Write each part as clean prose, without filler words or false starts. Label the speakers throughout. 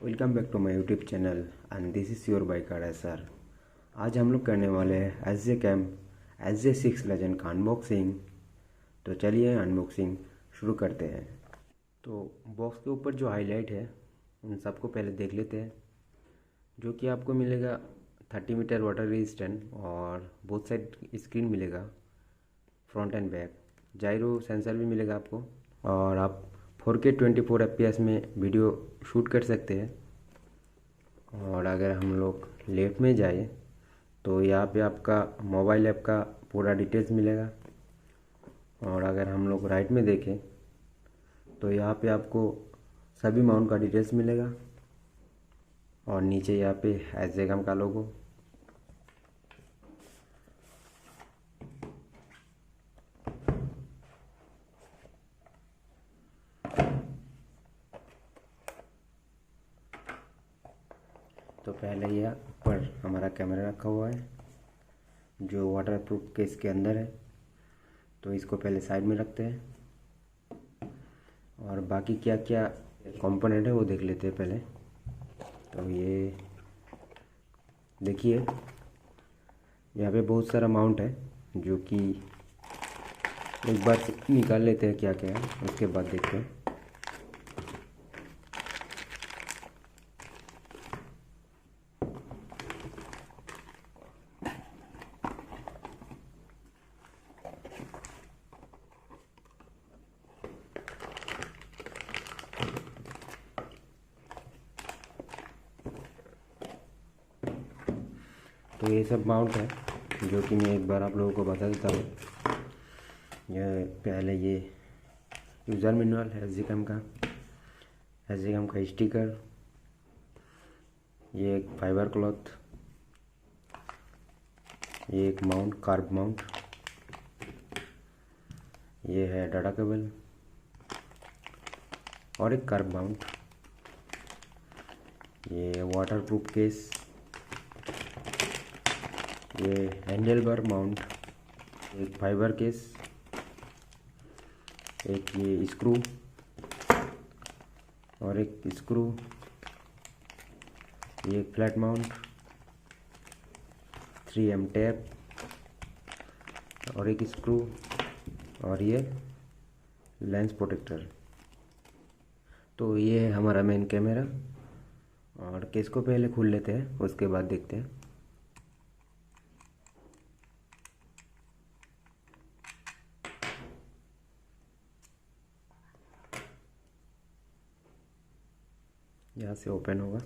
Speaker 1: Welcome back to my YouTube channel and this is your biker sir. आज हम लोग करने वाले हैं Sjcam Sj6 लेजेंड का अनबॉक्सिंग। तो चलिए अनबॉक्सिंग शुरू करते हैं। तो बॉक्स के ऊपर जो हाईलाइट है उन सबको पहले देख लेते हैं, जो कि आपको मिलेगा 30 मीटर वाटर रेजिस्टेंट और बोथ साइड स्क्रीन मिलेगा, फ्रंट एंड बैक। जायरो सेंसर भी मिलेगा आपको और आप 4K 24 FPS में वीडियो शूट कर सकते हैं। और अगर हम लोग लेफ्ट में जाए तो यहाँ पे आपका मोबाइल ऐप का पूरा डिटेल्स मिलेगा। और अगर हम लोग राइट में देखें तो यहाँ पे आपको सभी माउंट का डिटेल्स मिलेगा और नीचे यहाँ पे Sjcam का लोगो। तो पहले यह ऊपर हमारा कैमरा रखा हुआ है जो वाटरप्रूफ केस के अंदर है, तो इसको पहले साइड में रखते हैं और बाकी क्या क्या कंपोनेंट है वो देख लेते हैं पहले। तो ये देखिए यहाँ पे बहुत सारा माउंट है, जो कि एक बार निकाल लेते हैं क्या क्या है, उसके बाद देखते हैं। तो ये सब माउंट है जो कि मैं एक बार आप लोगों को बता देता हूँ। यह पहले ये यूज़र मैनुअल है Sjcam का स्टिकर, ये एक फाइबर क्लॉथ, ये एक माउंट कार्ब माउंट, ये है डाटा केबल और एक कार्ब माउंट, ये वाटरप्रूफ केस, ये हैंडल बार माउंट, एक फाइबर केस, एक ये स्क्रू और एक स्क्रू, ये एक फ्लैट माउंट, 3M टैप और एक स्क्रू और ये लेंस प्रोटेक्टर। तो ये है हमारा मेन कैमरा और केस को पहले खोल लेते हैं, उसके बाद देखते हैं। यहाँ से ओपन होगा।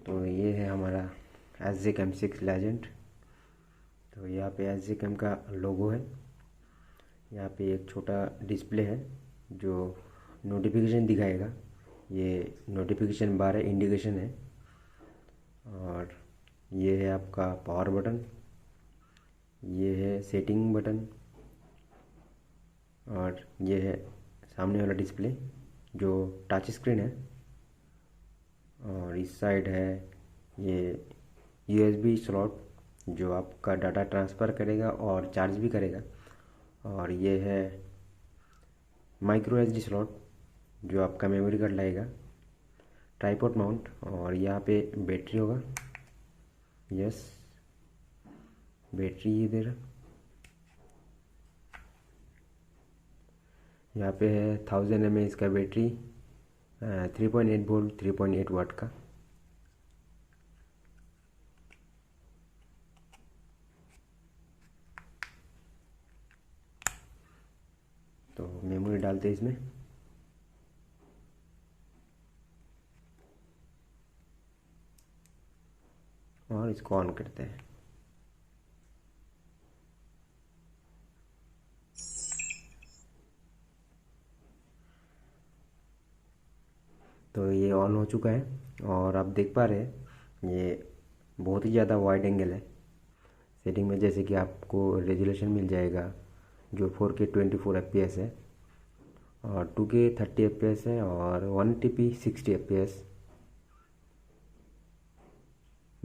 Speaker 1: तो ये है हमारा Sjcam 6 लेजेंड। तो यहाँ पे Sjcam का लोगो है, यहाँ पे एक छोटा डिस्प्ले है जो नोटिफिकेशन दिखाएगा। ये नोटिफिकेशन बार है, इंडिकेशन है। और ये है आपका पावर बटन, ये है सेटिंग बटन और ये है सामने वाला डिस्प्ले जो टच स्क्रीन है। और इस साइड है ये USB स्लॉट जो आपका डाटा ट्रांसफ़र करेगा और चार्ज भी करेगा। और ये है माइक्रो SD स्लॉट जो आपका मेमोरी कार्ड लाएगा। ट्राइपॉड माउंट और यहाँ पे बैटरी होगा, यस बैटरी इधर। यहाँ पे है 1000 mAh का बैटरी, 3.8 वोल्ट 3.8 वाट का। तो मेमोरी डालते हैं इसमें और इसको ऑन करते हैं। तो ये ऑन हो चुका है और आप देख पा रहे हैं ये बहुत ही ज़्यादा वाइड एंगल है। सेटिंग में जैसे कि आपको रेजोल्यूशन मिल जाएगा जो 4K 24 FPS है और 2K 30 FPS है और 180p 60 FPS।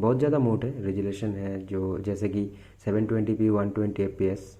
Speaker 1: बहुत ज़्यादा मोड है, रेजोल्यूशन है जो जैसे कि 720p 120 fps।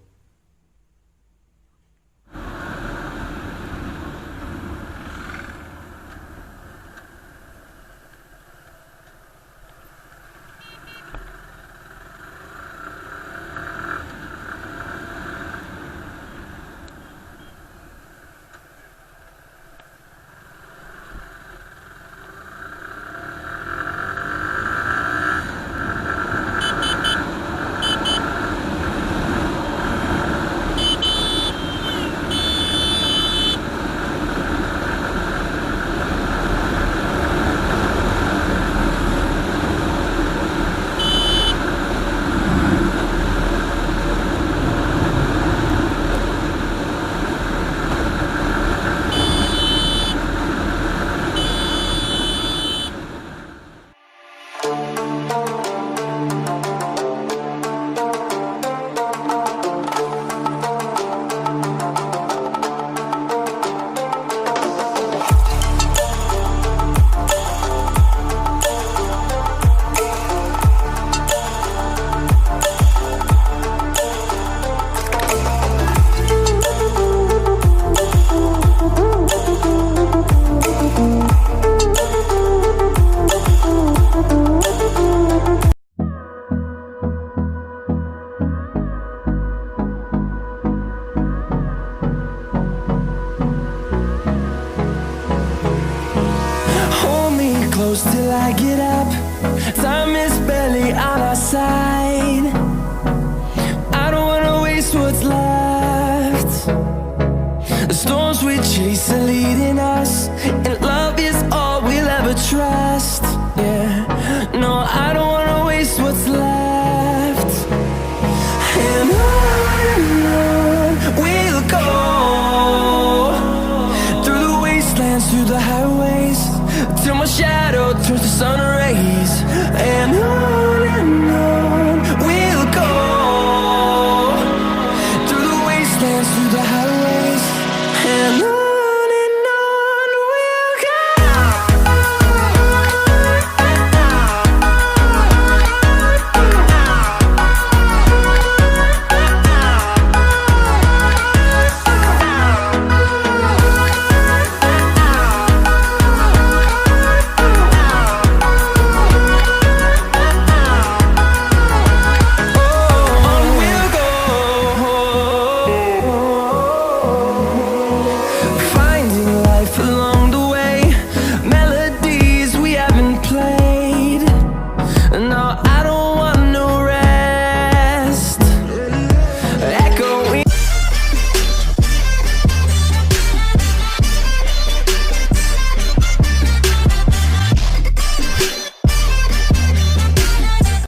Speaker 2: Close till I get up. Time is barely on our side. I don't wanna waste what's left. The storms we chase are leading us, and love is all we'll ever trust. Yeah, no, I don't wanna waste what's left. And on we'll go, through the wastelands, through the highways, till my shadow turns to sun rays. And on